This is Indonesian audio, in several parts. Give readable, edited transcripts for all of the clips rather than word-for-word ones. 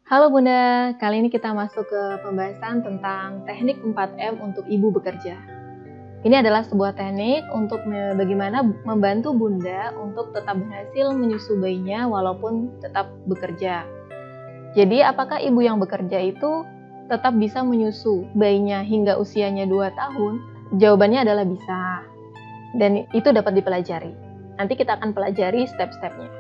Halo Bunda, kali ini kita masuk ke pembahasan tentang teknik 4M untuk ibu bekerja. Ini adalah sebuah teknik untuk bagaimana membantu Bunda untuk tetap berhasil menyusu bayinya walaupun tetap bekerja. Jadi apakah ibu yang bekerja itu tetap bisa menyusu bayinya hingga usianya 2 tahun? Jawabannya adalah bisa. Dan itu dapat dipelajari. Nanti kita akan pelajari step-stepnya.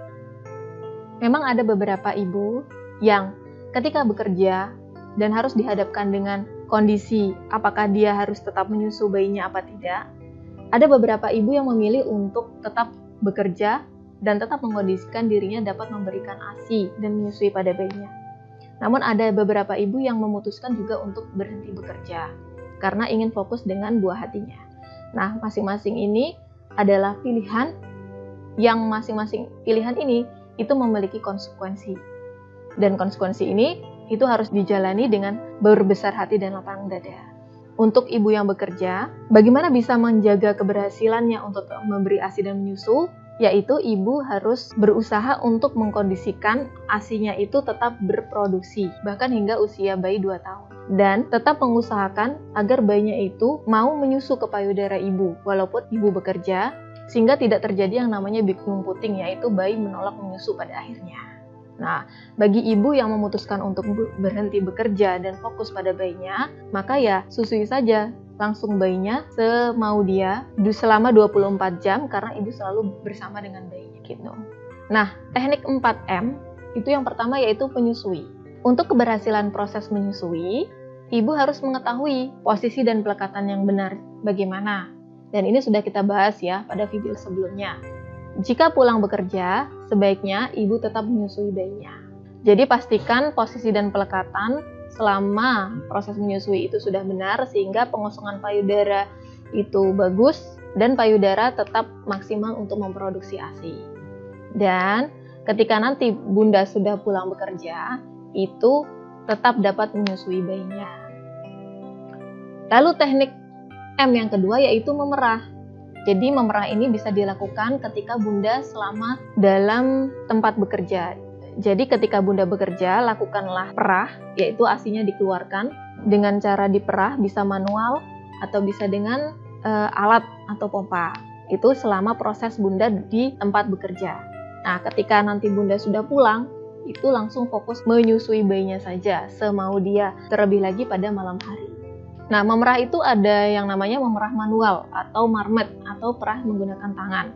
Memang ada beberapa ibu yang ketika bekerja dan harus dihadapkan dengan kondisi apakah dia harus tetap menyusu bayinya apa tidak, ada beberapa ibu yang memilih untuk tetap bekerja dan tetap mengkondisikan dirinya dapat memberikan ASI dan menyusui pada bayinya. Namun ada beberapa ibu yang memutuskan juga untuk berhenti bekerja karena ingin fokus dengan buah hatinya. Nah, masing-masing ini adalah pilihan yang masing-masing pilihan ini itu memiliki konsekuensi. Dan konsekuensi ini itu harus dijalani dengan berbesar hati dan lapang dada. Untuk ibu yang bekerja, bagaimana bisa menjaga keberhasilannya untuk memberi ASI dan menyusu? Yaitu ibu harus berusaha untuk mengkondisikan ASInya itu tetap berproduksi, bahkan hingga usia bayi 2 tahun. Dan tetap mengusahakan agar bayinya itu mau menyusu ke payudara ibu, walaupun ibu bekerja, sehingga tidak terjadi yang namanya bingung puting, yaitu bayi menolak menyusu pada akhirnya. Nah, bagi ibu yang memutuskan untuk berhenti bekerja dan fokus pada bayinya, maka ya susui saja langsung bayinya semau dia selama 24 jam karena ibu selalu bersama dengan bayinya gitu. Nah, teknik 4M itu yang pertama yaitu menyusui. Untuk keberhasilan proses menyusui, ibu harus mengetahui posisi dan pelekatan yang benar bagaimana. Dan ini sudah kita bahas ya pada video sebelumnya. Jika pulang bekerja, sebaiknya ibu tetap menyusui bayinya. Jadi pastikan posisi dan pelekatan selama proses menyusui itu sudah benar sehingga pengosongan payudara itu bagus dan payudara tetap maksimal untuk memproduksi ASI. Dan ketika nanti Bunda sudah pulang bekerja, itu tetap dapat menyusui bayinya. Lalu teknik M yang kedua yaitu memerah. Jadi memerah ini bisa dilakukan ketika Bunda selama dalam tempat bekerja. Jadi ketika Bunda bekerja, lakukanlah perah, yaitu ASInya dikeluarkan dengan cara diperah, bisa manual atau bisa dengan alat atau pompa. Itu selama proses Bunda di tempat bekerja. Nah, ketika nanti Bunda sudah pulang, itu langsung fokus menyusui bayinya saja, semau dia, terlebih lagi pada malam hari. Nah, memerah itu ada yang namanya memerah manual atau marmet atau perah menggunakan tangan.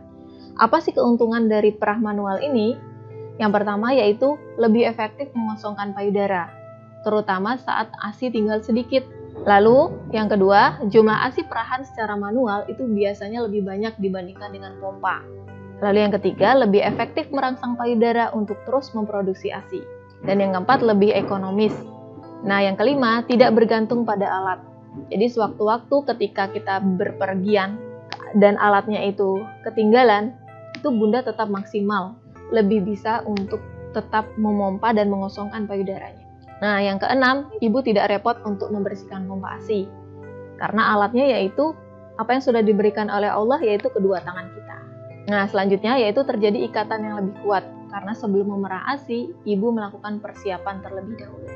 Apa sih keuntungan dari perah manual ini? Yang pertama yaitu lebih efektif mengosongkan payudara, terutama saat ASI tinggal sedikit. Lalu, yang kedua, jumlah ASI perahan secara manual itu biasanya lebih banyak dibandingkan dengan pompa. Lalu yang ketiga, lebih efektif merangsang payudara untuk terus memproduksi ASI. Dan yang keempat, lebih ekonomis. Nah, yang kelima, tidak bergantung pada alat. Jadi sewaktu-waktu ketika kita berpergian dan alatnya itu ketinggalan, itu Bunda tetap maksimal, lebih bisa untuk tetap memompa dan mengosongkan payudaranya. Nah, yang keenam, ibu tidak repot untuk membersihkan pompa ASI. Karena alatnya yaitu apa yang sudah diberikan oleh Allah yaitu kedua tangan kita. Nah, selanjutnya yaitu terjadi ikatan yang lebih kuat karena sebelum memerah ASI, ibu melakukan persiapan terlebih dahulu.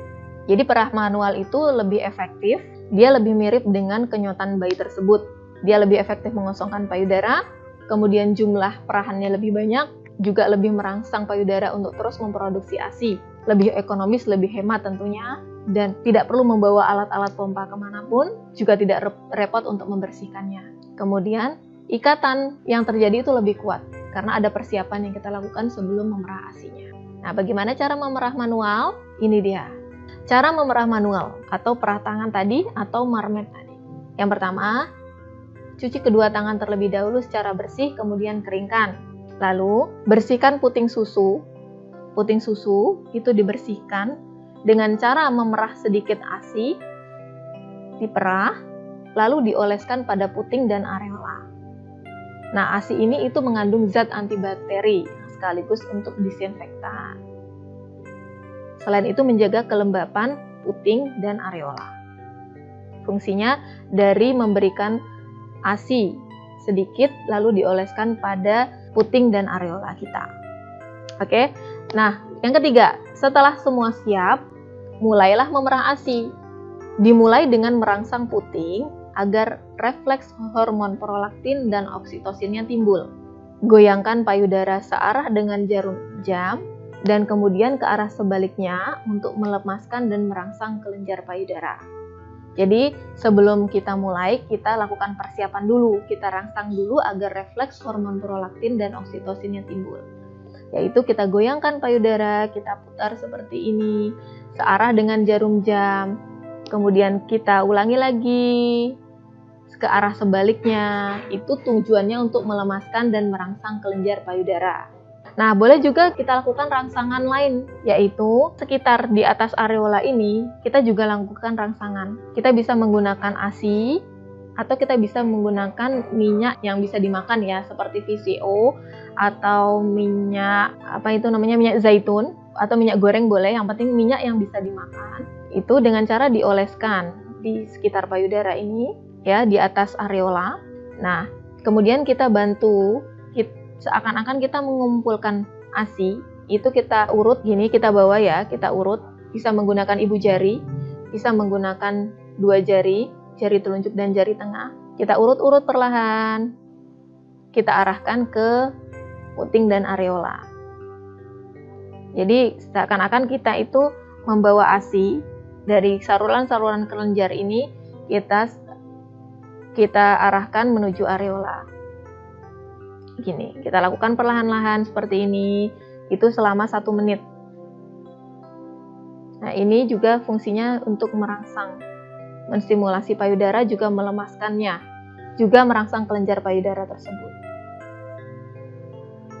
Jadi perah manual itu lebih efektif, dia lebih mirip dengan kenyotan bayi tersebut. Dia lebih efektif mengosongkan payudara, kemudian jumlah perahannya lebih banyak, juga lebih merangsang payudara untuk terus memproduksi ASI. Lebih ekonomis, lebih hemat tentunya, dan tidak perlu membawa alat-alat pompa kemanapun, juga tidak repot untuk membersihkannya. Kemudian, ikatan yang terjadi itu lebih kuat, karena ada persiapan yang kita lakukan sebelum memerah ASInya. Nah, bagaimana cara memerah manual? Ini dia. Cara memerah manual atau perah tangan tadi atau marmet tadi. Yang pertama, cuci kedua tangan terlebih dahulu secara bersih, kemudian keringkan. Lalu, bersihkan puting susu. Puting susu itu dibersihkan dengan cara memerah sedikit ASI, diperah, lalu dioleskan pada puting dan areola. Nah, ASI ini itu mengandung zat antibakteri sekaligus untuk disinfektan. Selain itu menjaga kelembapan puting dan areola. Fungsinya dari memberikan ASI sedikit lalu dioleskan pada puting dan areola kita. Oke. Nah, yang ketiga, setelah semua siap, mulailah memerah ASI. Dimulai dengan merangsang puting agar refleks hormon prolaktin dan oksitosinnya timbul. Goyangkan payudara searah dengan jarum jam dan kemudian ke arah sebaliknya untuk melepaskan dan merangsang kelenjar payudara. Jadi sebelum kita mulai, kita lakukan persiapan dulu. Kita rangsang dulu agar refleks hormon prolaktin dan oksitosinnya timbul. Yaitu kita goyangkan payudara, kita putar seperti ini, searah dengan jarum jam. Kemudian kita ulangi lagi ke arah sebaliknya. Itu tujuannya untuk melemaskan dan merangsang kelenjar payudara. Nah, boleh juga kita lakukan rangsangan lain, yaitu sekitar di atas areola ini, kita juga lakukan rangsangan. Kita bisa menggunakan ASI, atau kita bisa menggunakan minyak yang bisa dimakan ya, seperti VCO, atau minyak, minyak zaitun, atau minyak goreng boleh, yang penting minyak yang bisa dimakan. Itu dengan cara dioleskan di sekitar payudara ini, ya, di atas areola. Nah, kemudian kita bantu, seakan-akan kita mengumpulkan ASI, itu kita urut gini, kita bawa ya, kita urut, bisa menggunakan ibu jari, bisa menggunakan 2 jari, jari telunjuk dan jari tengah. Kita urut-urut perlahan, kita arahkan ke puting dan areola. Jadi seakan-akan kita itu membawa ASI dari saluran-saluran kelenjar ini, kita arahkan menuju areola. Gini, kita lakukan perlahan-lahan seperti ini, itu selama 1 menit. Nah, ini juga fungsinya untuk merangsang, menstimulasi payudara, juga melemaskannya, juga merangsang kelenjar payudara tersebut.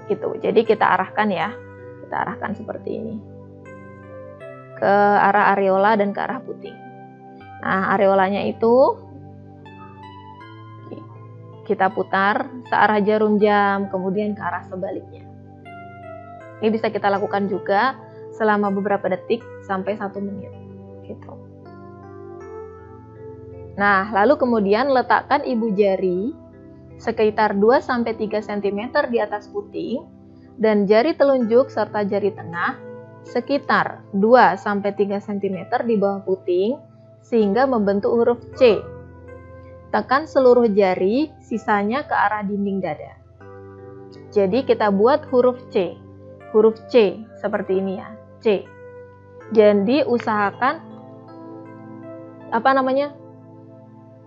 Gitu. Jadi kita arahkan ya, kita arahkan seperti ini ke arah areola dan ke arah puting. Nah, areolanya itu kita putar searah jarum jam, kemudian ke arah sebaliknya. Ini bisa kita lakukan juga selama beberapa detik sampai 1 menit. Gitu. Nah, lalu kemudian letakkan ibu jari sekitar 2-3 cm di atas puting dan jari telunjuk serta jari tengah sekitar 2-3 cm di bawah puting sehingga membentuk huruf C. Tekan seluruh jari, sisanya ke arah dinding dada. Jadi kita buat huruf C. Huruf C seperti ini ya, C. Jadi usahakan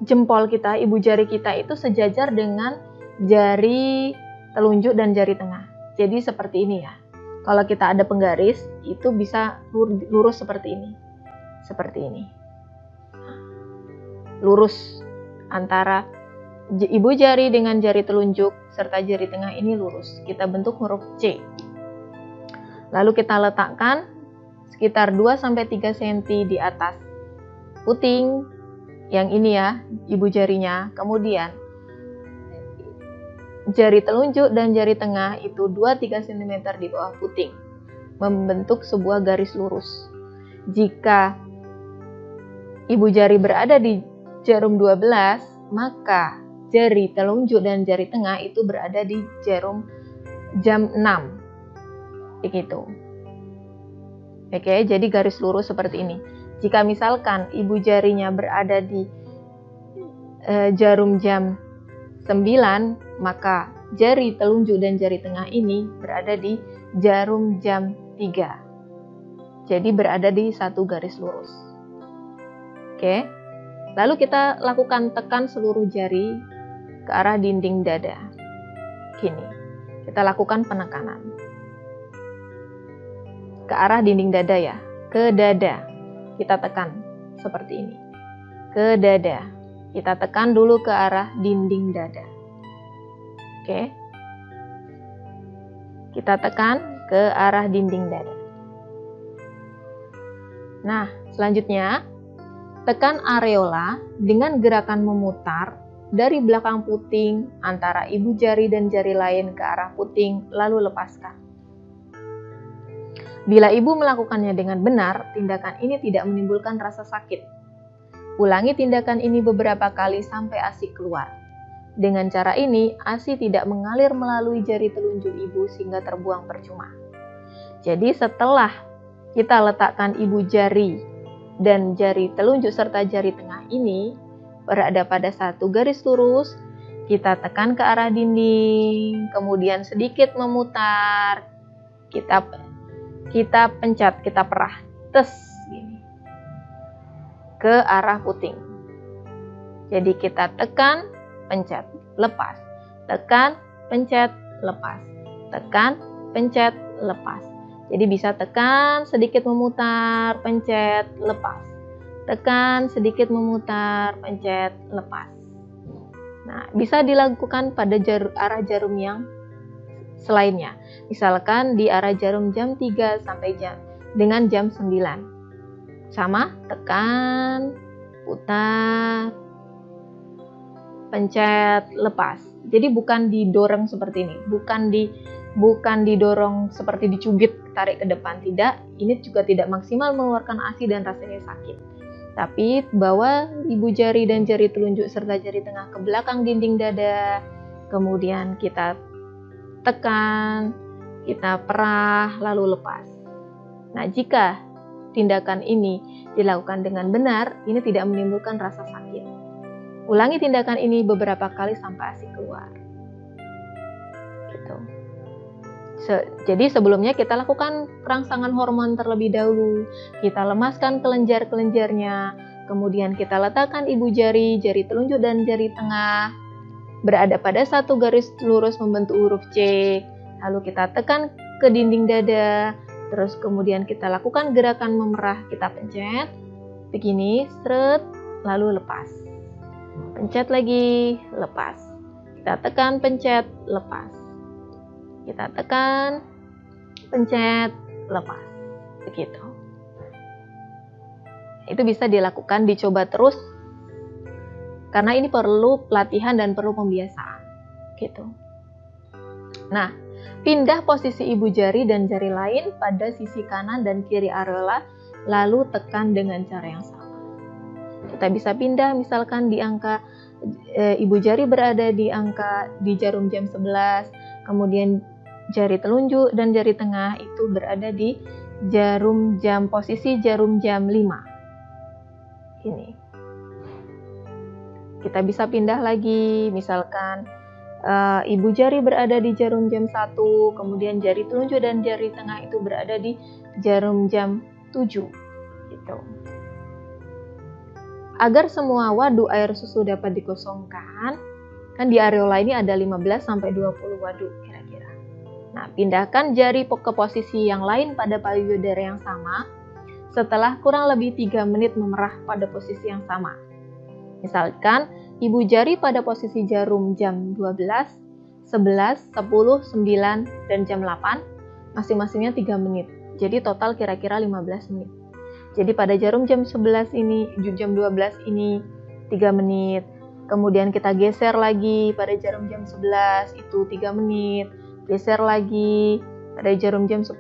jempol kita, ibu jari kita itu sejajar dengan jari telunjuk dan jari tengah. Jadi seperti ini ya. Kalau kita ada penggaris, itu bisa lurus seperti ini. Seperti ini. Lurus antara ibu jari dengan jari telunjuk serta jari tengah ini lurus. Kita bentuk huruf C. Lalu kita letakkan sekitar 2-3 cm di atas puting yang ini ya, ibu jarinya. Kemudian jari telunjuk dan jari tengah itu 2-3 cm di bawah puting, membentuk sebuah garis lurus. Jika ibu jari berada di jarum 12, maka jari telunjuk dan jari tengah itu berada di jarum jam 6. Begitu. Oke, jadi garis lurus seperti ini. Jika misalkan ibu jarinya berada di jarum jam 9, maka jari telunjuk dan jari tengah ini berada di jarum jam 3. Jadi berada di satu garis lurus. Oke. Lalu kita lakukan tekan seluruh jari ke arah dinding dada. Gini. Kita lakukan penekanan. Ke arah dinding dada ya. Ke dada. Kita tekan seperti ini. Ke dada. Kita tekan dulu ke arah dinding dada. Oke. Kita tekan ke arah dinding dada. Nah, selanjutnya tekan areola dengan gerakan memutar dari belakang puting antara ibu jari dan jari lain ke arah puting, lalu lepaskan. Bila ibu melakukannya dengan benar, tindakan ini tidak menimbulkan rasa sakit. Ulangi tindakan ini beberapa kali sampai ASI keluar. Dengan cara ini, ASI tidak mengalir melalui jari telunjuk ibu sehingga terbuang percuma. Jadi setelah kita letakkan ibu jari dan jari telunjuk serta jari tengah ini berada pada satu garis lurus. Kita tekan ke arah dinding, kemudian sedikit memutar. Kita pencet, kita perah, tes gini ke arah puting. Jadi kita tekan, pencet, lepas. Tekan, pencet, lepas. Tekan, pencet, lepas. Jadi bisa tekan, sedikit memutar, pencet, lepas. Tekan, sedikit memutar, pencet, lepas. Nah, bisa dilakukan pada arah jarum yang selainnya. Misalkan di arah jarum jam 3 sampai dengan jam 9. Sama, tekan, putar, pencet, lepas. Jadi bukan didorong seperti ini, bukan didorong seperti dicubit, tarik ke depan, tidak. Ini juga tidak maksimal mengeluarkan ASI dan rasanya sakit. Tapi bawa ibu jari dan jari telunjuk serta jari tengah ke belakang dinding dada, kemudian kita tekan, kita perah, lalu lepas. Nah, jika tindakan ini dilakukan dengan benar, ini tidak menimbulkan rasa sakit. Ulangi tindakan ini beberapa kali sampai ASI keluar. Gitu. Jadi sebelumnya kita lakukan perangsangan hormon terlebih dahulu. Kita lemaskan kelenjar-kelenjarnya. Kemudian kita letakkan ibu jari, jari telunjuk dan jari tengah berada pada satu garis lurus membentuk huruf C. Lalu kita tekan ke dinding dada. Terus kemudian kita lakukan gerakan memerah. Kita pencet begini, seret, lalu lepas. Pencet lagi, lepas. Kita tekan, pencet, lepas. Kita tekan, pencet, lepas. Begitu. Itu bisa dilakukan, dicoba terus. Karena ini perlu pelatihan dan perlu pembiasaan. Gitu. Nah, pindah posisi ibu jari dan jari lain pada sisi kanan dan kiri areola, lalu tekan dengan cara yang sama. Kita bisa pindah misalkan di angka ibu jari berada di jarum jam 11, kemudian jari telunjuk dan jari tengah itu berada di posisi jarum jam 5. Ini. Kita bisa pindah lagi, misalkan ibu jari berada di jarum jam 1, kemudian jari telunjuk dan jari tengah itu berada di jarum jam 7. Gitu. Agar semua waduk air susu dapat dikosongkan, kan di areola ini ada 15-20 waduk kira-kira. Nah, pindahkan jari ke posisi yang lain pada payudara yang sama setelah kurang lebih 3 menit memerah pada posisi yang sama. Misalkan, ibu jari pada posisi jarum jam 12, 11, 10, 9, dan jam 8, masing-masingnya 3 menit. Jadi total kira-kira 15 menit. Jadi pada jarum jam 11 ini, jam 12 ini 3 menit. Kemudian kita geser lagi pada jarum jam 11 itu 3 menit. Geser lagi pada jarum jam 10,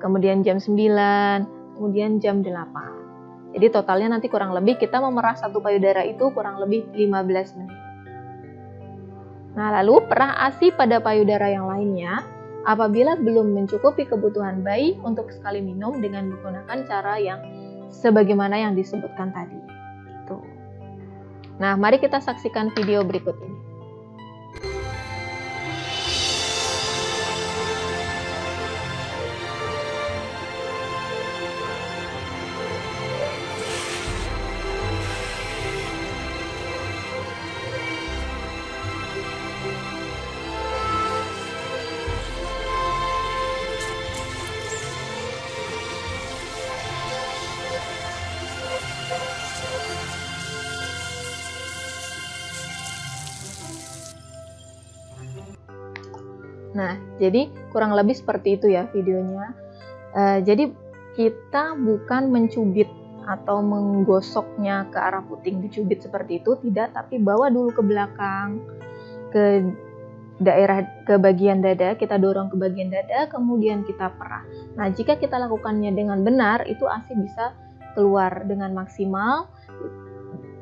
kemudian jam 9, kemudian jam 8. Jadi totalnya nanti kurang lebih kita memerah satu payudara itu kurang lebih 15 menit. Nah, lalu perah ASI pada payudara yang lainnya apabila belum mencukupi kebutuhan bayi untuk sekali minum dengan menggunakan cara yang sebagaimana yang disebutkan tadi. Itu. Nah, mari kita saksikan video berikut ini. Nah, jadi kurang lebih seperti itu ya videonya. Jadi kita bukan mencubit atau menggosoknya ke arah puting, dicubit seperti itu, tidak, tapi bawa dulu ke belakang, ke bagian dada, kita dorong ke bagian dada, kemudian kita perah. Nah, jika kita lakukannya dengan benar, itu ASI bisa keluar dengan maksimal,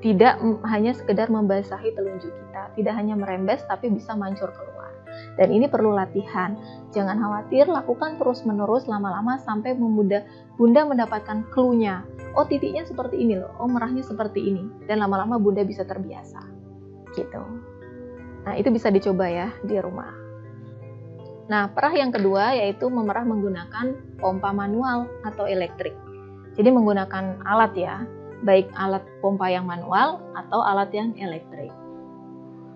tidak hanya sekedar membasahi telunjuk kita, tidak hanya merembes, tapi bisa mancur keluar. Dan ini perlu latihan. Jangan khawatir, lakukan terus-menerus lama-lama sampai bunda mendapatkan clue-nya. oh titiknya seperti ini loh, oh merahnya seperti ini, dan lama-lama Bunda bisa terbiasa gitu. Nah, itu bisa dicoba ya di rumah. Nah, perah yang kedua yaitu memerah menggunakan pompa manual atau elektrik. Jadi menggunakan alat ya, baik alat pompa yang manual atau alat yang elektrik.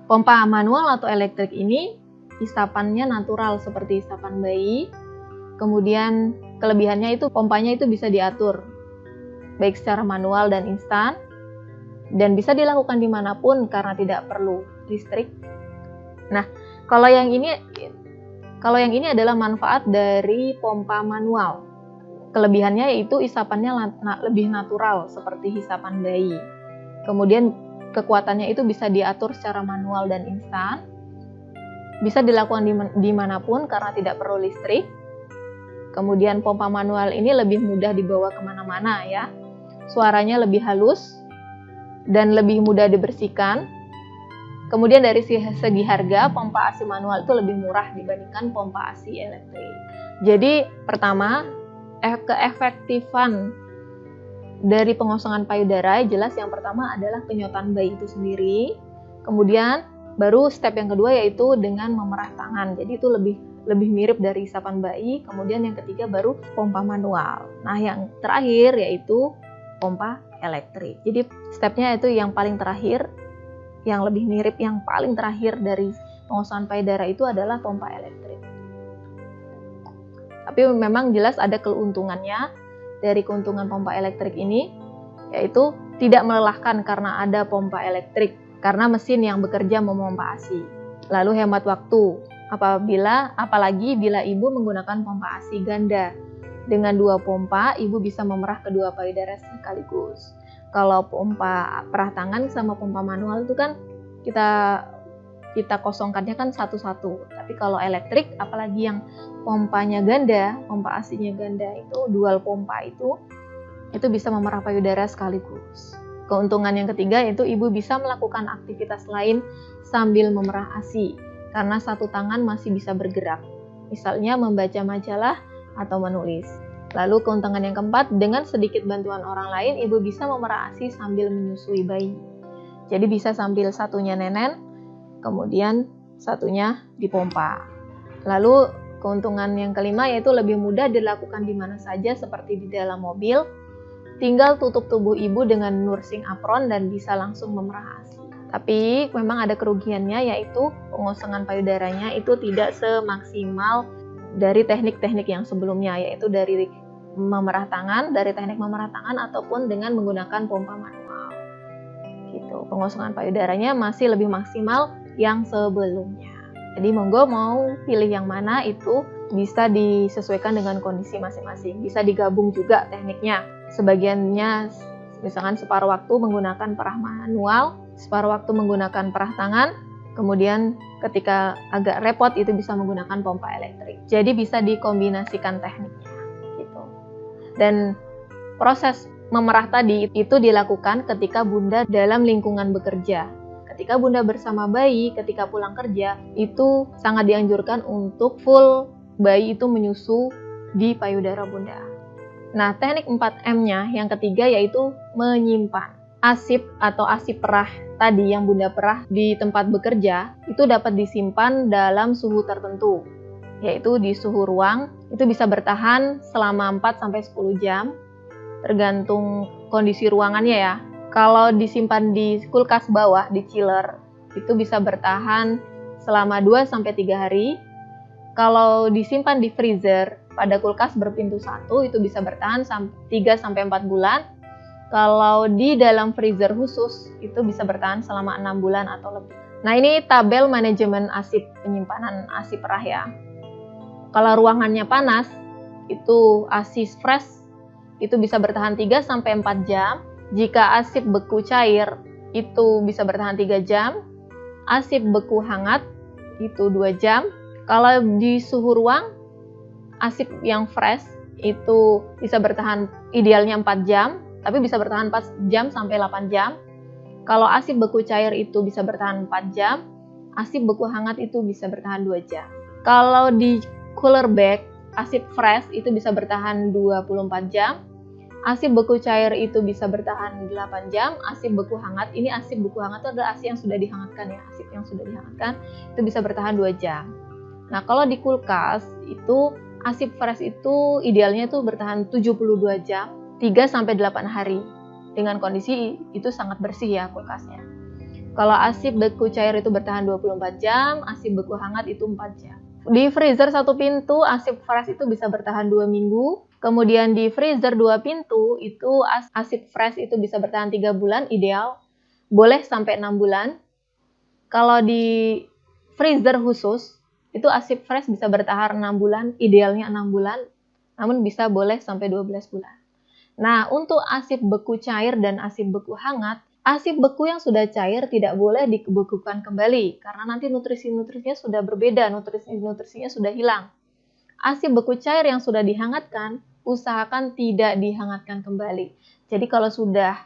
Pompa manual atau elektrik ini isapannya natural seperti isapan bayi. Kemudian kelebihannya itu pompanya itu bisa diatur baik secara manual dan instan, dan bisa dilakukan dimanapun karena tidak perlu listrik. Nah, kalau yang ini adalah manfaat dari pompa manual. Kelebihannya yaitu isapannya lebih natural seperti hisapan bayi. Kemudian kekuatannya itu bisa diatur secara manual dan instan. Bisa dilakukan dimanapun karena tidak perlu listrik. Kemudian pompa manual ini lebih mudah dibawa kemana-mana ya. Suaranya lebih halus dan lebih mudah dibersihkan. Kemudian dari segi harga, pompa ASI manual itu lebih murah dibandingkan pompa ASI elektrik. Jadi pertama, keefektifan dari pengosongan payudara jelas yang pertama adalah penyotan bayi itu sendiri. Kemudian baru step yang kedua yaitu dengan memerah tangan. Jadi itu lebih mirip dari isapan bayi. Kemudian yang ketiga baru pompa manual. Nah, yang terakhir yaitu pompa elektrik. Jadi stepnya itu yang paling terakhir, yang lebih mirip, yang paling terakhir dari pengosongan payudara itu adalah pompa elektrik. Tapi memang jelas ada keuntungannya dari keuntungan pompa elektrik ini, yaitu tidak melelahkan karena ada pompa elektrik, karena mesin yang bekerja memompa ASI. Lalu hemat waktu, apalagi bila ibu menggunakan pompa ASI ganda. Dengan 2 pompa, ibu bisa memerah kedua payudara sekaligus. Kalau pompa perah tangan sama pompa manual itu kan kita kosongkannya kan satu-satu. Tapi kalau elektrik, apalagi yang pompanya ganda, pompa ASI-nya ganda itu dual pompa itu bisa memerah payudara sekaligus. Keuntungan yang ketiga yaitu ibu bisa melakukan aktivitas lain sambil memerah ASI karena satu tangan masih bisa bergerak. Misalnya membaca majalah atau menulis. Lalu keuntungan yang keempat, dengan sedikit bantuan orang lain, ibu bisa memerah ASI sambil menyusui bayi. Jadi bisa sambil satunya nenen, kemudian satunya dipompa. Lalu keuntungan yang kelima yaitu lebih mudah dilakukan di mana saja seperti di dalam mobil. Tinggal tutup tubuh ibu dengan nursing apron dan bisa langsung memerah ASI. Tapi memang ada kerugiannya yaitu pengosongan payudaranya itu tidak semaksimal dari teknik-teknik yang sebelumnya, yaitu dari teknik memerah tangan ataupun dengan menggunakan pompa manual. Gitu. Pengosongan payudaranya masih lebih maksimal yang sebelumnya. Jadi monggo mau pilih yang mana itu bisa disesuaikan dengan kondisi masing-masing. Bisa digabung juga tekniknya. Sebagiannya misalkan separuh waktu menggunakan perah manual, separuh waktu menggunakan perah tangan. Kemudian ketika agak repot itu bisa menggunakan pompa elektrik. Jadi bisa dikombinasikan tekniknya gitu. Dan proses memerah tadi itu dilakukan ketika Bunda dalam lingkungan bekerja. Ketika Bunda bersama bayi, ketika pulang kerja, itu sangat dianjurkan untuk full bayi itu menyusu di payudara Bunda. Nah, teknik 4M-nya yang ketiga yaitu menyimpan. ASIP atau ASI perah tadi yang Bunda perah di tempat bekerja itu dapat disimpan dalam suhu tertentu, yaitu di suhu ruang itu bisa bertahan selama 4-10 jam tergantung kondisi ruangannya ya. Kalau disimpan di kulkas bawah, di chiller, itu bisa bertahan selama 2-3 hari. Kalau disimpan di freezer pada kulkas berpintu 1 itu bisa bertahan 3-4 bulan. Kalau di dalam freezer khusus itu bisa bertahan selama 6 bulan atau lebih. Nah, ini tabel manajemen ASI penyimpanan ASI perah ya. Kalau ruangannya panas, itu ASI fresh itu bisa bertahan 3-4 jam. Jika ASI beku cair itu bisa bertahan 3 jam. ASI beku hangat itu 2 jam. Kalau di suhu ruang, ASI yang fresh itu bisa bertahan idealnya 4 jam. Tapi bisa bertahan 4 jam sampai 8 jam. Kalau ASI beku cair itu bisa bertahan 4 jam. ASI beku hangat itu bisa bertahan 2 jam. Kalau di cooler bag, ASI fresh itu bisa bertahan 24 jam. ASI beku cair itu bisa bertahan 8 jam, ASI beku hangat, ini ASI beku hangat itu adalah ASI yang sudah dihangatkan ya, ASI yang sudah dihangatkan itu bisa bertahan 2 jam. Nah, kalau di kulkas itu ASI fresh itu idealnya itu bertahan 72 jam, 3-8 hari. Dengan kondisi itu sangat bersih ya kulkasnya. Kalau ASI beku cair itu bertahan 24 jam, ASI beku hangat itu 4 jam. Di freezer 1 pintu, ASI fresh itu bisa bertahan 2 minggu. Kemudian di freezer 2 pintu, itu ASI fresh itu bisa bertahan 3 bulan, ideal. Boleh sampai 6 bulan. Kalau di freezer khusus, itu ASI fresh bisa bertahan 6 bulan, idealnya 6 bulan. Namun bisa boleh sampai 12 bulan. Nah, untuk ASI beku cair dan ASI beku hangat, ASI beku yang sudah cair tidak boleh dibekukan kembali, karena nanti nutrisi-nutrisinya sudah berbeda, nutrisi-nutrisinya sudah hilang. ASI beku cair yang sudah dihangatkan, usahakan tidak dihangatkan kembali. Jadi kalau sudah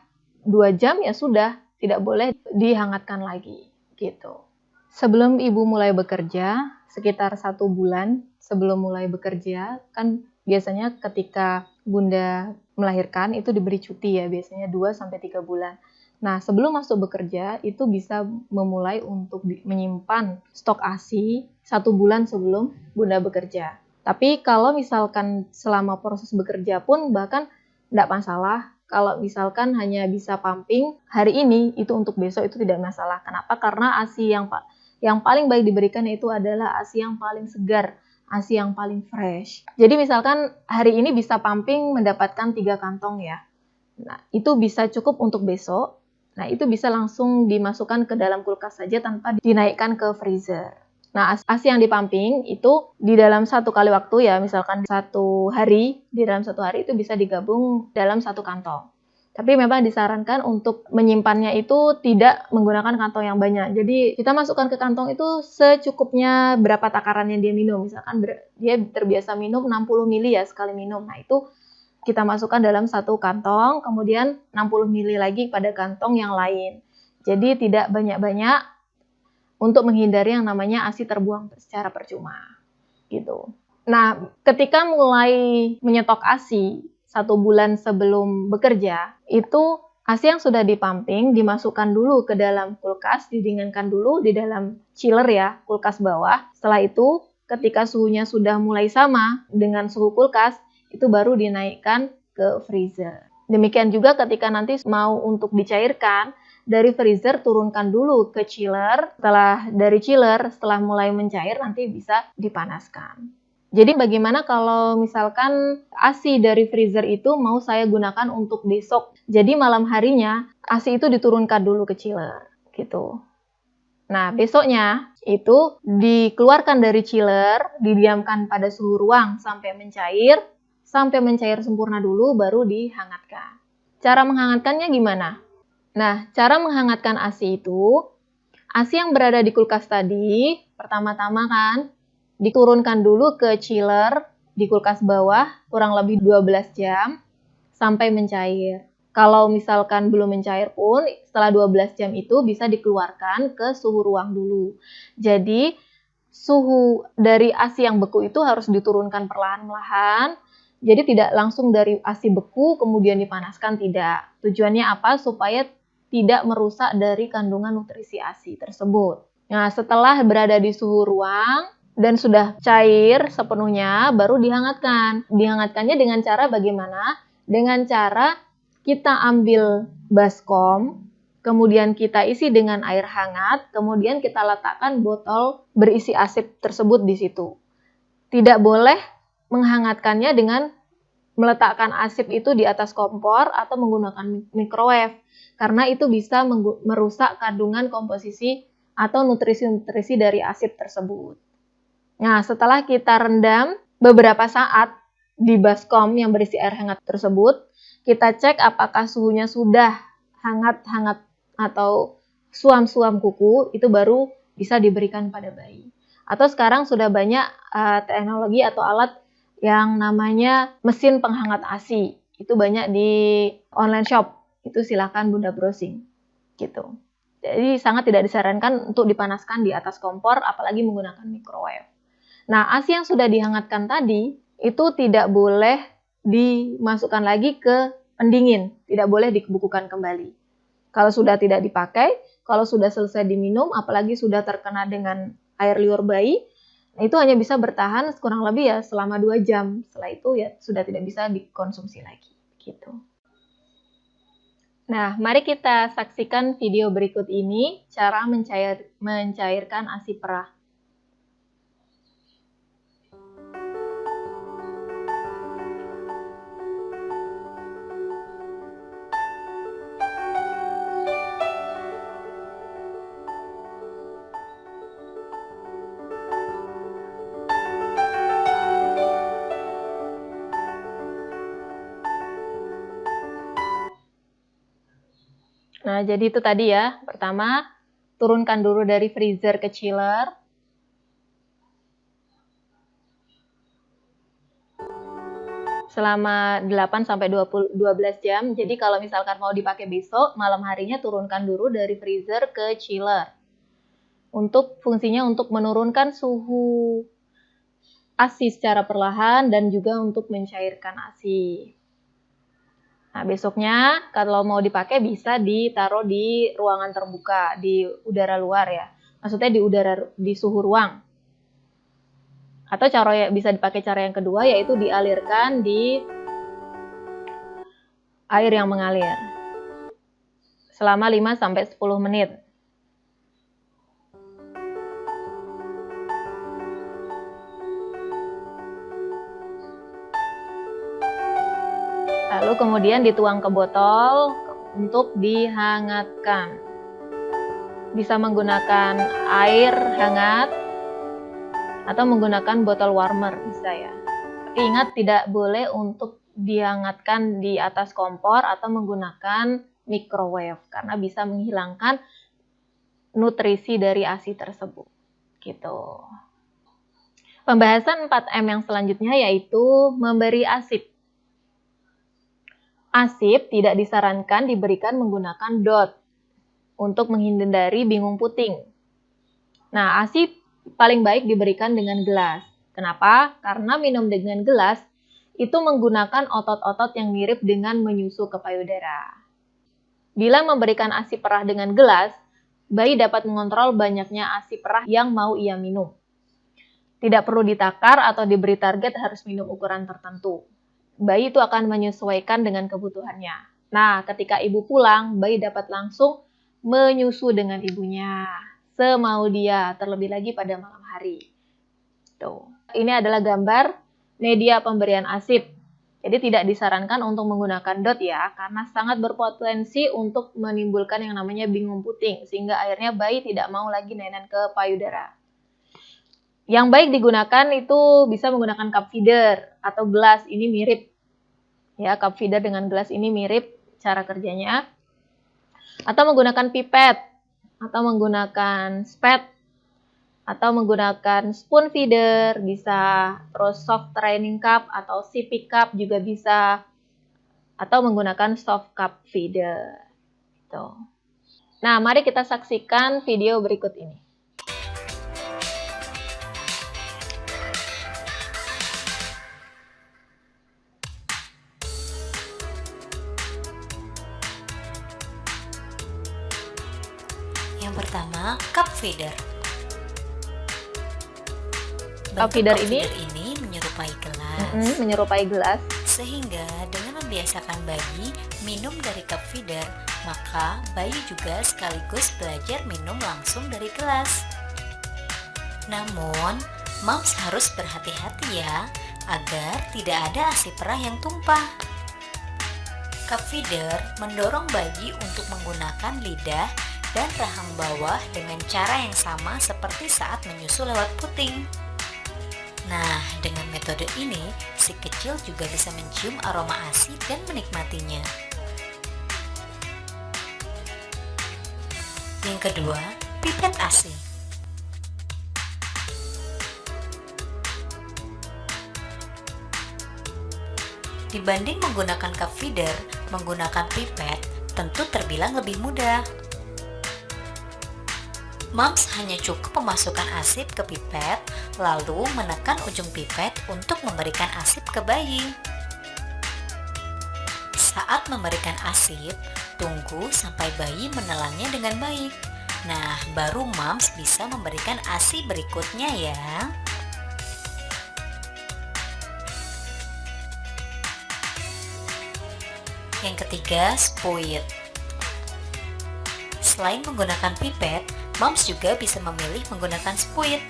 2 jam ya sudah, tidak boleh dihangatkan lagi, gitu. Sebelum ibu mulai bekerja, sekitar 1 bulan sebelum mulai bekerja, kan biasanya ketika bunda melahirkan itu diberi cuti ya, biasanya 2-3 bulan. Nah, sebelum masuk bekerja, itu bisa memulai untuk menyimpan stok ASI 1 bulan sebelum bunda bekerja. Tapi kalau misalkan selama proses bekerja pun bahkan tidak masalah. Kalau misalkan hanya bisa pumping hari ini, itu untuk besok itu tidak masalah. Kenapa? Karena ASI yang paling baik diberikan itu adalah ASI yang paling segar, ASI yang paling fresh. Jadi misalkan hari ini bisa pumping mendapatkan 3 kantong ya. Nah, itu bisa cukup untuk besok. Nah, itu bisa langsung dimasukkan ke dalam kulkas saja tanpa dinaikkan ke freezer. Nah, ASI yang dipumping itu di dalam 1 kali waktu ya, misalkan di dalam satu hari itu bisa digabung dalam 1 kantong. Tapi memang disarankan untuk menyimpannya itu tidak menggunakan kantong yang banyak. Jadi kita masukkan ke kantong itu secukupnya berapa takaran yang dia minum. Misalkan dia terbiasa minum 60 ml ya sekali minum. Nah, itu kita masukkan dalam 1 kantong, kemudian 60 ml lagi pada kantong yang lain. Jadi tidak banyak-banyak, untuk menghindari yang namanya ASI terbuang secara percuma, gitu. Nah, ketika mulai menyetok ASI 1 bulan sebelum bekerja, itu ASI yang sudah dipumping dimasukkan dulu ke dalam kulkas, didinginkan dulu di dalam chiller ya, kulkas bawah. Setelah itu, ketika suhunya sudah mulai sama dengan suhu kulkas, itu baru dinaikkan ke freezer. Demikian juga ketika nanti mau untuk dicairkan, dari freezer turunkan dulu ke chiller. Setelah mulai mencair nanti bisa dipanaskan. Jadi bagaimana kalau misalkan ASI dari freezer itu mau saya gunakan untuk besok. Jadi malam harinya ASI itu diturunkan dulu ke chiller gitu. Nah, besoknya itu dikeluarkan dari chiller, didiamkan pada suhu ruang sampai mencair sempurna dulu baru dihangatkan. Cara menghangatkannya gimana? Nah, cara menghangatkan ASI itu, ASI yang berada di kulkas tadi, pertama-tama kan, diturunkan dulu ke chiller di kulkas bawah, kurang lebih 12 jam, sampai mencair. Kalau misalkan belum mencair pun, setelah 12 jam itu bisa dikeluarkan ke suhu ruang dulu. Jadi, suhu dari ASI yang beku itu harus diturunkan perlahan-lahan. Jadi tidak langsung dari ASI beku kemudian dipanaskan, tidak. Tujuannya apa? Supaya tidak merusak dari kandungan nutrisi ASI tersebut. Nah, setelah berada di suhu ruang dan sudah cair sepenuhnya, baru dihangatkan. Dihangatkannya dengan cara bagaimana? Dengan cara kita ambil baskom, kemudian kita isi dengan air hangat, kemudian kita letakkan botol berisi asip tersebut di situ. Tidak boleh menghangatkannya dengan meletakkan asip itu di atas kompor atau menggunakan microwave, karena itu bisa merusak kandungan komposisi atau nutrisi-nutrisi dari asip tersebut. Nah, setelah kita rendam beberapa saat di baskom yang berisi air hangat tersebut, kita cek apakah suhunya sudah hangat-hangat atau suam-suam kuku, itu baru bisa diberikan pada bayi. Atau sekarang sudah banyak teknologi atau alat yang namanya mesin penghangat ASI. Itu banyak di online shop. Itu silakan Bunda browsing. Gitu. Jadi sangat tidak disarankan untuk dipanaskan di atas kompor, apalagi menggunakan microwave. Nah, ASI yang sudah dihangatkan tadi, itu tidak boleh dimasukkan lagi ke pendingin, tidak boleh dibekukan kembali. Kalau sudah tidak dipakai, kalau sudah selesai diminum, apalagi sudah terkena dengan air liur bayi, itu hanya bisa bertahan kurang lebih ya selama 2 jam. Setelah itu ya sudah tidak bisa dikonsumsi lagi. Gitu. Nah, mari kita saksikan video berikut ini, cara mencairkan ASI perah. Nah, jadi itu tadi ya. Pertama, turunkan dulu dari freezer ke chiller. Selama 8-12 jam. Jadi kalau misalkan mau dipakai besok, malam harinya turunkan dulu dari freezer ke chiller. Fungsinya untuk menurunkan suhu ASI secara perlahan dan juga untuk mencairkan ASI. Nah, besoknya kalau mau dipakai bisa ditaruh di ruangan terbuka, di udara luar ya. Maksudnya di suhu ruang. Atau bisa dipakai cara yang kedua, yaitu dialirkan di air yang mengalir selama 5-10 menit. Lalu kemudian dituang ke botol untuk dihangatkan. Bisa menggunakan air hangat atau menggunakan botol warmer bisa ya. Tapi ingat tidak boleh untuk dihangatkan di atas kompor atau menggunakan microwave karena bisa menghilangkan nutrisi dari ASI tersebut. Gitu. Pembahasan 4M yang selanjutnya yaitu memberi ASIP. ASIP tidak disarankan diberikan menggunakan DOT untuk menghindari bingung puting. Nah, ASIP paling baik diberikan dengan gelas. Kenapa? Karena minum dengan gelas itu menggunakan otot-otot yang mirip dengan menyusu ke payudara. Bila memberikan ASI perah dengan gelas, bayi dapat mengontrol banyaknya ASI perah yang mau ia minum. Tidak perlu ditakar atau diberi target harus minum ukuran tertentu. Bayi itu akan menyesuaikan dengan kebutuhannya. Nah, ketika ibu pulang, bayi dapat langsung menyusu dengan ibunya semau dia, terlebih lagi pada malam hari. Tuh. Ini adalah gambar media pemberian ASIP. Jadi tidak disarankan untuk menggunakan DOT ya, karena sangat berpotensi untuk menimbulkan yang namanya bingung puting, sehingga akhirnya bayi tidak mau lagi nenen ke payudara. Yang baik digunakan itu bisa menggunakan cup feeder atau gelas, ini mirip. Ya, cup feeder dengan gelas ini mirip cara kerjanya. Atau menggunakan pipet, atau menggunakan spat, atau menggunakan spoon feeder, bisa. Terus soft training cup atau sippy cup juga bisa. Atau menggunakan soft cup feeder. Gitu. Nah, mari kita saksikan video berikut ini. Yang pertama, cup feeder. Cup feeder ini menyerupai gelas, menyerupai gelas. Sehingga dengan membiasakan bayi minum dari cup feeder, maka bayi juga sekaligus belajar minum langsung dari gelas. Namun, moms harus berhati-hati ya, agar tidak ada ASI perah yang tumpah. Cup feeder mendorong bayi untuk menggunakan lidah dan rahang bawah dengan cara yang sama seperti saat menyusu lewat puting. Nah, dengan metode ini, si kecil juga bisa mencium aroma ASI dan menikmatinya. Yang kedua, pipet ASI. Dibanding menggunakan cup feeder, menggunakan pipet tentu terbilang lebih mudah. Moms hanya cukup memasukkan ASIP ke pipet, lalu menekan ujung pipet untuk memberikan ASIP ke bayi. Saat memberikan ASI, tunggu sampai bayi menelannya dengan baik. Nah, baru moms bisa memberikan ASI berikutnya ya. Yang ketiga, spuit. Selain menggunakan pipet, moms juga bisa memilih menggunakan spuit.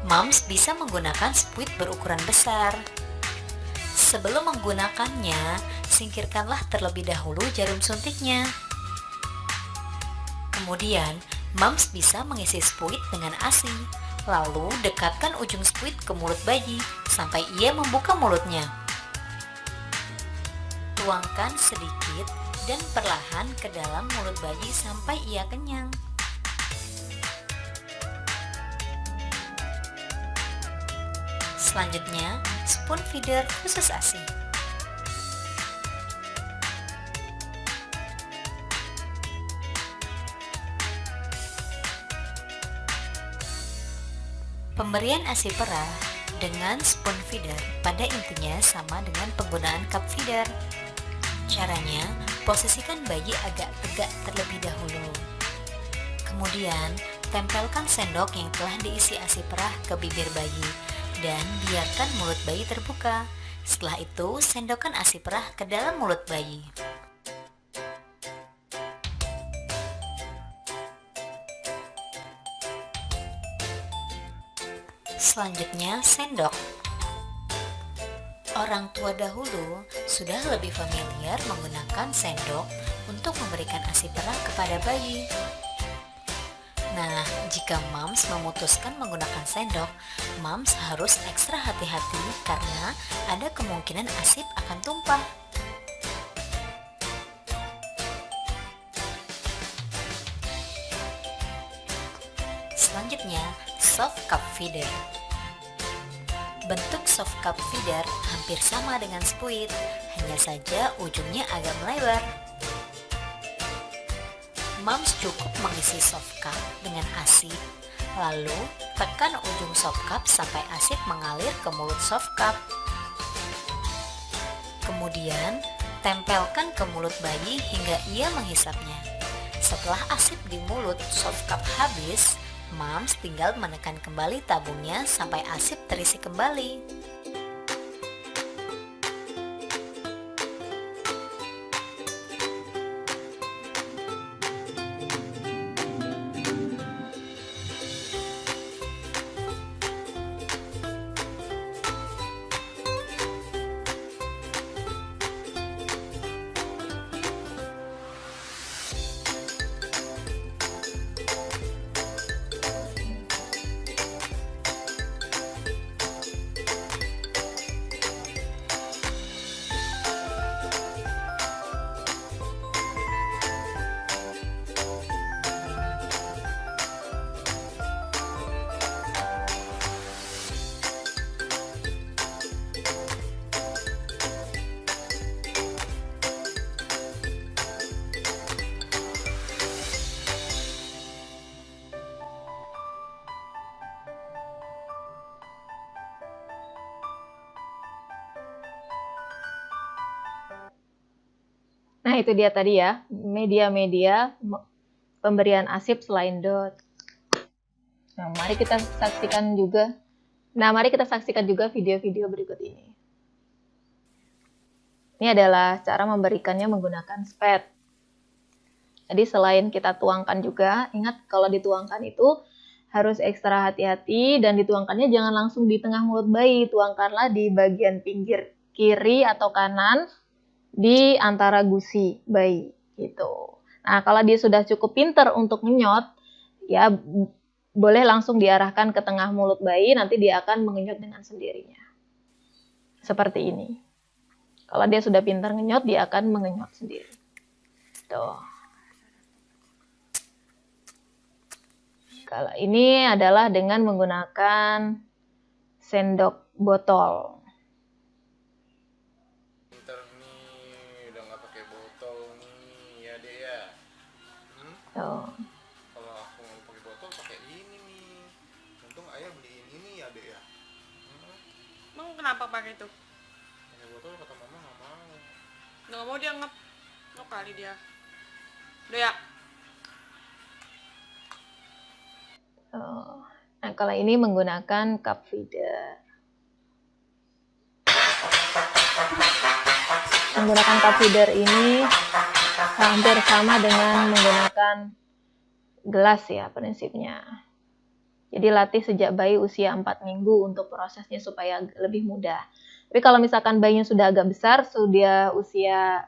Moms bisa menggunakan spuit berukuran besar. Sebelum menggunakannya, singkirkanlah terlebih dahulu jarum suntiknya. Kemudian, moms bisa mengisi spuit dengan ASI. Lalu, dekatkan ujung spuit ke mulut bayi sampai ia membuka mulutnya. Tuangkan sedikit dan perlahan ke dalam mulut bayi sampai ia kenyang. Selanjutnya, spoon feeder khusus ASI. Pemberian ASI perah dengan spoon feeder pada intinya sama dengan penggunaan cup feeder. Caranya, posisikan bayi agak tegak terlebih dahulu. Kemudian, tempelkan sendok yang telah diisi ASI perah ke bibir bayi dan biarkan mulut bayi terbuka. Setelah itu, sendokkan ASI perah ke dalam mulut bayi. Selanjutnya, sendok. Orang tua dahulu sudah lebih familiar menggunakan sendok untuk memberikan ASI perah kepada bayi. Nah, jika moms memutuskan menggunakan sendok, moms harus ekstra hati-hati karena ada kemungkinan ASI akan tumpah. Selanjutnya, soft cup feeder. Bentuk soft cup feeder hampir sama dengan spuit, hanya saja ujungnya agak melebar. Moms cukup mengisi soft cup dengan ASI, lalu tekan ujung soft cup sampai ASI mengalir ke mulut soft cup. Kemudian, tempelkan ke mulut bayi hingga ia menghisapnya. Setelah ASI di mulut soft cup habis, moms tinggal menekan kembali tabungnya sampai ASI terisi kembali. Nah, itu dia tadi ya, media-media pemberian ASI selain DOT. Nah, mari kita saksikan juga video-video berikut ini. Ini adalah cara memberikannya menggunakan spad. Jadi selain kita tuangkan juga, ingat kalau dituangkan itu harus ekstra hati-hati dan dituangkannya jangan langsung di tengah mulut bayi, tuangkanlah di bagian pinggir kiri atau kanan di antara gusi bayi gitu. Nah, kalau dia sudah cukup pinter untuk ngenyot, ya boleh langsung diarahkan ke tengah mulut bayi, nanti dia akan mengenyot dengan sendirinya. Seperti ini. Kalau dia sudah pintar ngenyot, dia akan mengenyot sendiri. Tuh. Kalau ini adalah dengan menggunakan sendok botol. Ntar nih udah nggak pakai botol nih ya deh ya. Tuh. Kalau aku mau pakai botol pakai ini nih. Untung ayah beliin ini ya deh ya. Emang kenapa pakai itu? Pakai botol kata mama nggak mau. Nggak mau dia ngap. Ngap kali dia. Udah ya. Nah, kalau ini menggunakan cup feeder. Menggunakan cup feeder ini hampir sama dengan menggunakan gelas ya prinsipnya. Jadi latih sejak bayi usia 4 minggu untuk prosesnya supaya lebih mudah. Tapi kalau misalkan bayinya sudah agak besar, sudah usia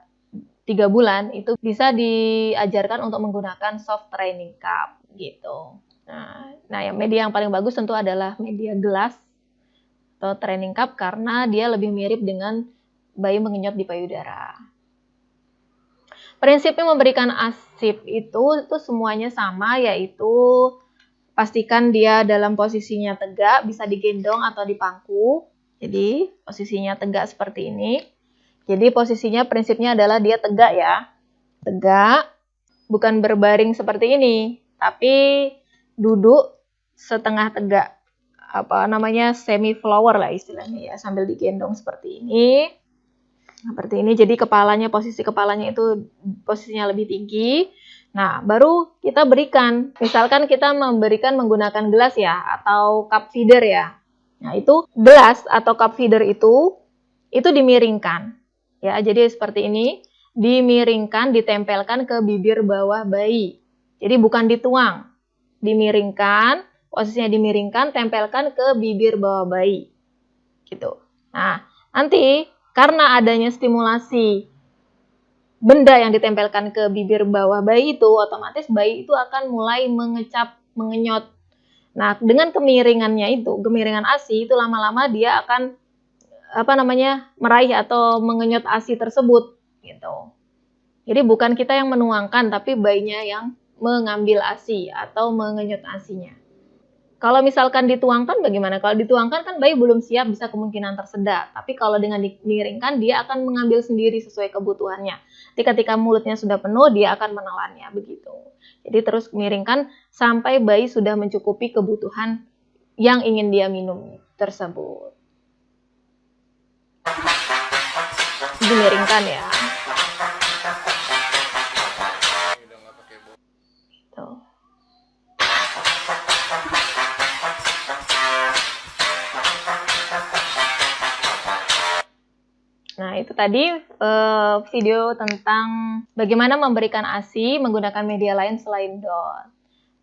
3 bulan, itu bisa diajarkan untuk menggunakan soft training cup gitu. Nah, yang media yang paling bagus tentu adalah media gelas atau training cup karena dia lebih mirip dengan bayi mengenyot di payudara. Prinsipnya memberikan ASI itu semuanya sama, yaitu pastikan dia dalam posisinya tegak, bisa digendong atau dipangku. Jadi posisinya tegak seperti ini. Jadi posisinya prinsipnya adalah dia tegak ya. Tegak, bukan berbaring seperti ini, tapi duduk setengah tegak, semi flower lah istilahnya ya, sambil digendong seperti ini. Jadi posisi kepalanya itu posisinya lebih tinggi. Nah, baru kita berikan, misalkan kita memberikan menggunakan gelas ya, atau cup feeder ya. Nah, itu gelas atau cup feeder itu dimiringkan. Ya, jadi seperti ini, dimiringkan, ditempelkan ke bibir bawah bayi. Jadi bukan dituang, dimiringkan, posisinya dimiringkan, tempelkan ke bibir bawah bayi. Gitu. Nah, nanti karena adanya stimulasi benda yang ditempelkan ke bibir bawah bayi itu, otomatis bayi itu akan mulai mengecap, mengenyot. Nah, dengan kemiringannya itu, kemiringan ASI itu lama-lama dia akan meraih atau mengenyot ASI tersebut gitu. Jadi bukan kita yang menuangkan, tapi bayinya yang mengambil ASI atau mengenyot ASInya. Kalau misalkan dituangkan bagaimana? Kalau dituangkan kan bayi belum siap, bisa kemungkinan tersedak. Tapi kalau dengan dimiringkan, dia akan mengambil sendiri sesuai kebutuhannya. Jadi ketika mulutnya sudah penuh, dia akan menelannya begitu. Jadi terus miringkan sampai bayi sudah mencukupi kebutuhan yang ingin dia minum tersebut. Dimiringkan ya. Tuh. Nah, itu tadi video tentang bagaimana memberikan ASI menggunakan media lain selain DOL.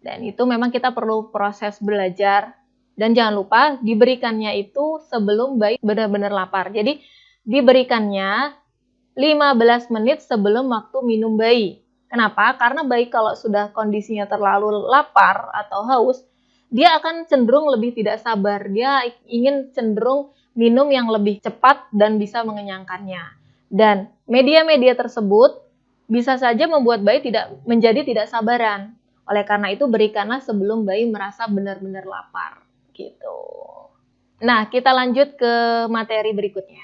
Dan itu memang kita perlu proses belajar. Dan jangan lupa diberikannya itu sebelum bayi benar-benar lapar. Jadi diberikannya 15 menit sebelum waktu minum bayi. Kenapa? Karena bayi kalau sudah kondisinya terlalu lapar atau haus, dia akan cenderung lebih tidak sabar. Dia ingin cenderung minum yang lebih cepat dan bisa mengenyangkannya. Dan media-media tersebut bisa saja membuat bayi menjadi tidak sabaran. Oleh karena itu berikanlah sebelum bayi merasa benar-benar lapar. Gitu. Nah, kita lanjut ke materi berikutnya.